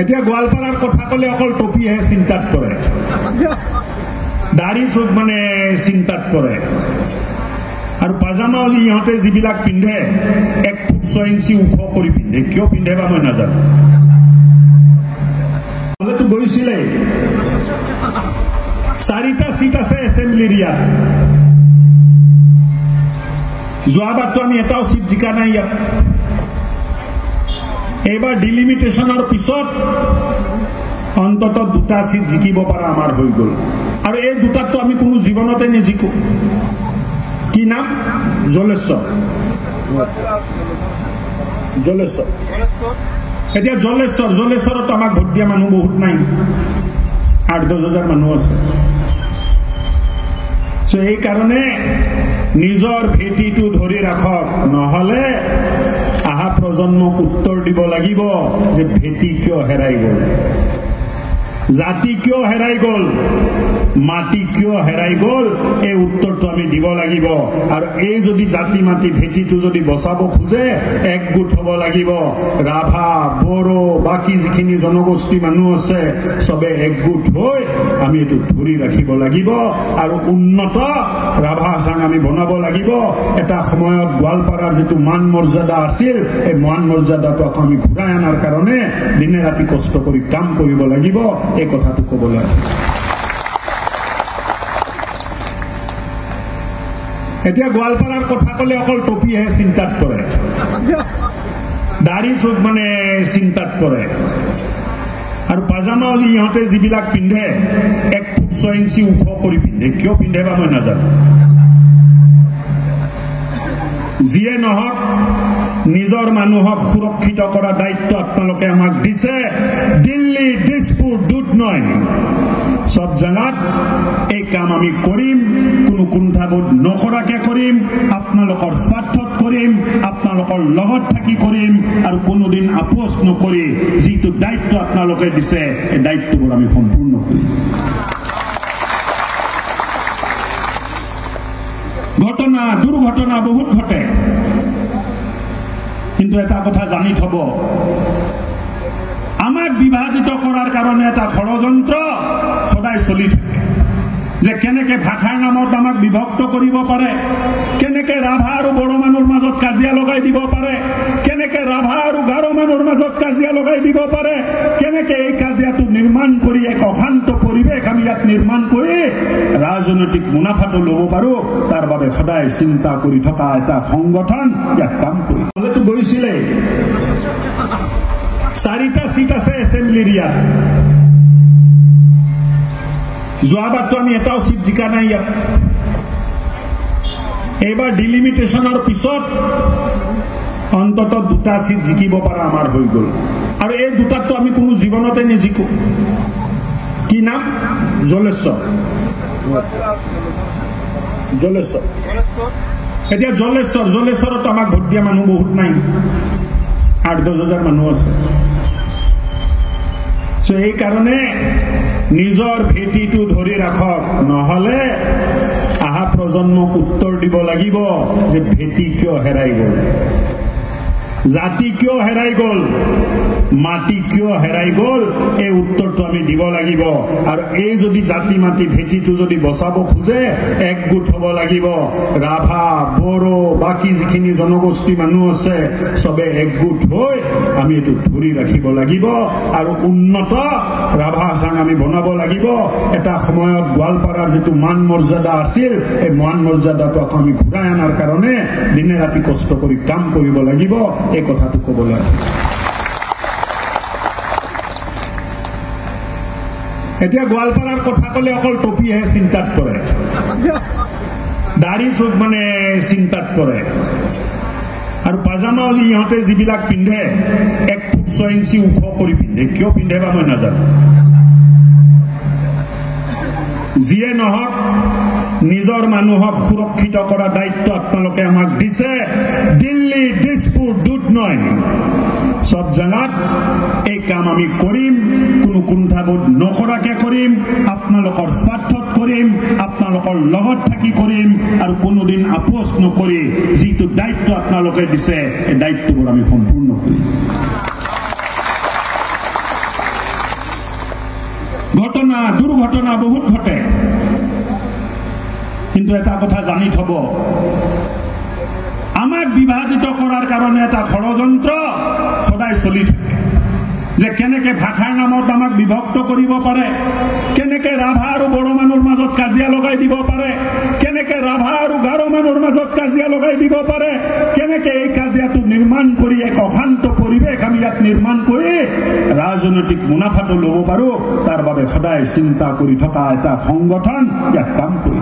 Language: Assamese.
এতিয়া গোৱালপাৰাৰ কথা কলে অকল টপিহে চিন্তাত পৰে, দাড়ি চুক মানে চিন্তাত পৰে। আৰু পাজামা ইহঁতে যিবিলাক পিন্ধে 1 ফুট 6 ইঞ্চি ওখ কৰি পিন্ধে, কিয় পিন্ধে বা মই নাজানো। হলেতো গৈছিলে 4টা সিট আছে এছেম্বলিৰ ইয়াত, যোৱাবাৰতো আমি এটাও সিট জিকা নাই ইয়াত। এইবাৰ ডিলিমিটেশ্যনৰ পিছত অন্তত 2টা সিট জিকিব পৰা আমাৰ হৈ গল, আৰু এই 2টাতো আমি কোনো জীৱনতে নিজিকো। কি নাম? জলেশ্বৰ। এতিয়া জলেশ্বৰত আমাক ভোট দিয়া মানুহ বহুত নাই, 8-10 হাজাৰ মানুহ আছে। এই কাৰণে নিজৰ ভেটিটো ধৰি ৰাখক, নহলে আহা প্ৰজন্মক উত্তৰ দিব লাগিব যে ভেটি কিয় হেৰাই গল, জাতি কিয় হেৰাই গল, মাটি কিয় হেৰাই গল, এই উত্তৰটো আমি দিব লাগিব। আৰু এই যদি জাতি মাটি ভেটিটো যদি বচাব খোজে একগোট হব লাগিব। ৰাভা, বড়ো, বাকী যিখিনি জনগোষ্ঠী মানুহ আছে সবে একগোট হৈ আমি এইটো ধৰি ৰাখিব লাগিব, আৰু উন্নত ৰাভা চাং আমি বনাব লাগিব। এটা সময়ত গোৱালপাৰাৰ যিটো মান মৰ্যাদা আছিল, এই মান মৰ্যাদাটো আকৌ আমি ঘূৰাই অনাৰ কাৰণে দিনে ৰাতি কষ্ট কৰি কাম কৰিব লাগিব, এই কথাটো কবলৈ। এতিয়া গোৱালপাৰাৰ কথা কলে অকল টপিহে চিন্তাত পৰে, দাড়ি চুক মানে চিন্তাত পৰে। আৰু পাজামা ইহঁতে যিবিলাক পিন্ধে 1 ফুট 6 ইঞ্চি ওখ কৰি পিন্ধে, কিয় পিন্ধে বা মই নাজানো। যিয়ে নহওক নিজৰ মানুহক সুৰক্ষিত কৰা দায়িত্ব আপোনালোকে আমাক দিছে। দিল্লী, দিছপুৰ, দুধনৈ সব জাগাত এই কাম আমি কৰিম, কোনো কুণ্ঠাবোধ নকৰাকে কৰিম, আপোনালোকৰ স্বাৰ্থত কৰিম, আপোনালোকৰ লগত থাকি কৰিম, আৰু কোনোদিন আপোচ নকৰি যিটো দায়িত্ব আপোনালোকে দিছে এই দায়িত্ববোৰ আমি সম্পূৰ্ণ কৰিম। ঘটনা, দুৰ্ঘটনা বহুত ঘটে, কিন্তু এটা কথা জানি থব, আমাক বিভাজিত কৰাৰ কাৰণে এটা ষড়যন্ত্ৰ সদায় চলি থাকে, যে কেনেকে ভাষাৰ নামত আমাক বিভক্ত কৰিব পাৰে, কেনেকে ৰাভা আৰু বড়ো মানুহৰ মাজত কাজিয়া লগাই দিব পাৰে, কেনেকে ৰাভা আৰু গাৰো মানুহৰ মাজত কাজিয়া লগাই দিব পাৰে, কেনেকে এই কাজিয়াটো নিৰ্মাণ কৰি এক অশান্ত পৰিৱেশ আমি ইয়াত নিৰ্মাণ কৰি ৰাজনৈতিক মুনাফাটো ল'ব পাৰো, তাৰ বাবে সদায় চিন্তা কৰি থকা এটা সংগঠন ইয়াত কাম কৰি। হলেতো গৈছিলে 4টা সিট আছে এছেম্বলিৰ ইয়াত, যোৱাবাৰতো আমি এটাও সিট জিকা নাই ইয়াত। এইবাৰ ডিলিমিটেশ্যনৰ পিছত অন্তত 2টা সিট জিকিব পৰা আমাৰ হৈ গল, আৰু এই 2টাতো আমি কোনো জীৱনতে নিজিকো। কি নাম? জলেশ্বৰ। এতিয়া জলেশ্বৰত আমাক ভোট দিয়া মানুহ বহুত নাই, 8-10 হাজাৰ মানুহ আছে। এই কাৰণে নিজৰ ভেটিটো ধৰি ৰাখক, নহলে আহা প্ৰজন্মক উত্তৰ দিব লাগিব যে ভেটি কিয় হেৰাই গল, জাতি কিয় হেৰাই গল, মাটি কিয় হেৰাই গল, এই উত্তৰটো আমি দিব লাগিব। আৰু এই যদি জাতি মাটি ভেটিটো যদি বচাব খোজে একগোট হব লাগিব। ৰাভা, বড়ো, বাকী যিখিনি জনগোষ্ঠী মানুহ আছে সবে একগোট হৈ আমি এইটো ধৰি ৰাখিব লাগিব, আৰু উন্নত ৰাভা চাং আমি বনাব লাগিব। এটা সময়ত গোৱালপাৰাৰ যিটো মান মৰ্যাদা আছিল, এই মান মৰ্যাদাটো আকৌ আমি ঘূৰাই অনাৰ কাৰণে দিনে ৰাতি কষ্ট কৰি কাম কৰিব লাগিব, এই কথাটো কবলৈ। এতিয়া গোৱালপাৰাৰ কথা কলে অকল টপিহে চিন্তাত পৰে, দাড়ি চুক মানে চিন্তাত পৰে। আৰু পাজামা ইহঁতে যিবিলাক পিন্ধে 1 ফুট 6 ইঞ্চি ওখ কৰি পিন্ধে, কিয় পিন্ধে বা মই নাজানো। যিয়ে নহওক নিজৰ মানুহক সুৰক্ষিত কৰা দায়িত্ব আপোনালোকে আমাক দিছে। দিল্লী, দিছপুৰ, দুধনৈ সব জাগাত এই কাম আমি কৰিম, কোনো কুণ্ঠাবোধ নকৰাকে কৰিম, আপোনালোকৰ স্বাৰ্থত কৰিম, আপোনালোকৰ লগত থাকি কৰিম, আৰু কোনোদিন আপোচ নকৰি যিটো দায়িত্ব আপোনালোকে দিছে এই দায়িত্ববোৰ আমি সম্পূৰ্ণ কৰিম। ঘটনা দুর্ঘটনা বহুত ঘটে, কিন্তু এটা কথা জানি থব, আমাক বিভাজিত করার কারণে এটা ষড়যন্ত্র সদায় চলি থাকে, যে কেনেকে ভাষাৰ নামত আমাক বিভক্ত কৰিব পাৰে, কেনেকে ৰাভা আৰু বড়ো মানুহৰ মাজত কাজিয়া লগাই দিব পাৰে, কেনেকে ৰাভা আৰু গাৰো মানুহৰ মাজত কাজিয়া লগাই দিব পাৰে, কেনেকে এই কাজিয়াটো নিৰ্মাণ কৰি এক অশান্ত পৰিৱেশ আমি ইয়াত নিৰ্মাণ কৰি ৰাজনৈতিক মুনাফাটো ল'ব পাৰো, তাৰ বাবে সদায় চিন্তা কৰি থকা এটা সংগঠন ইয়াত কাম কৰি